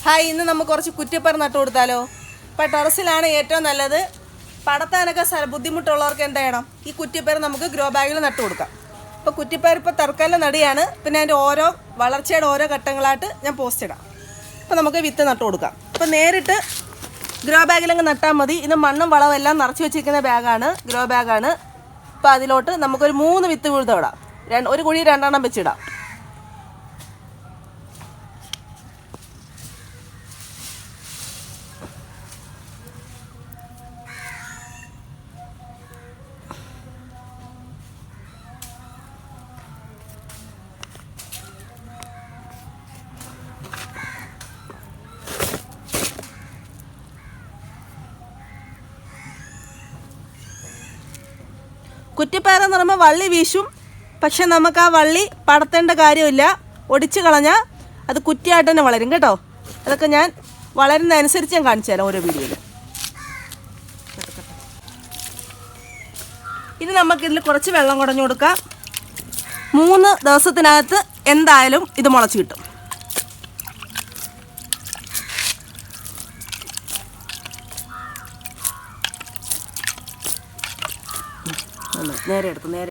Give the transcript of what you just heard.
Hi, ഇന്ന് നമുക്ക് കുറച്ച് കുറ്റിപ്പയർ നട്ടു കൊടുത്താലോ? ഇപ്പം ടെറസിലാണ് ഏറ്റവും നല്ലത്. പടത്താനൊക്കെ ബുദ്ധിമുട്ടുള്ളവർക്ക് എന്ത് ചെയ്യണം? ഈ കുറ്റിപ്പയർ നമുക്ക് ഗ്രോ ബാഗിൽ നട്ടു കൊടുക്കാം. ഇപ്പോൾ കുറ്റിപ്പയർ ഇപ്പോൾ തൽക്കാലം നടിയാണ്. പിന്നെ അതിൻ്റെ ഓരോ വളർച്ചയുടെ ഓരോ ഘട്ടങ്ങളായിട്ട് ഞാൻ പോസ്റ്റ് ഇടാം. അപ്പോൾ നമുക്ക് വിത്ത് നട്ടു കൊടുക്കാം. ഇപ്പോൾ നേരിട്ട് ഗ്രോ ബാഗിലങ്ങ് നട്ടാൽ മതി. ഇത് മണ്ണും വളവും എല്ലാം നിറച്ച് വെച്ചിരിക്കുന്ന ബാഗാണ്, ഗ്രോ ബാഗാണ്. അപ്പോൾ അതിലോട്ട് നമുക്കൊരു 3 വിത്ത് വീഴ്ത്തം ഇടാം. ഒരു കുഴി 2 എണ്ണം വെച്ചിടാം. കുറ്റിപ്പയറെന്ന് പറയുമ്പോൾ വള്ളി വീശും. പക്ഷെ നമുക്ക് ആ വള്ളി പടത്തേണ്ട കാര്യമില്ല. ഒടിച്ച് കളഞ്ഞാൽ അത് കുറ്റിയായിട്ട് തന്നെ വളരും കേട്ടോ. അതൊക്കെ ഞാൻ വളരുന്നതനുസരിച്ച് ഞാൻ കാണിച്ചു തരാം ഓരോ വീഡിയോയിൽ. ഇനി നമുക്കിതിൽ കുറച്ച് വെള്ളം കുടഞ്ഞു കൊടുക്കാം. 3 ദിവസത്തിനകത്ത് എന്തായാലും ഇത് മുളച്ച് കിട്ടും. നേരെ എടുത്തു നേരെ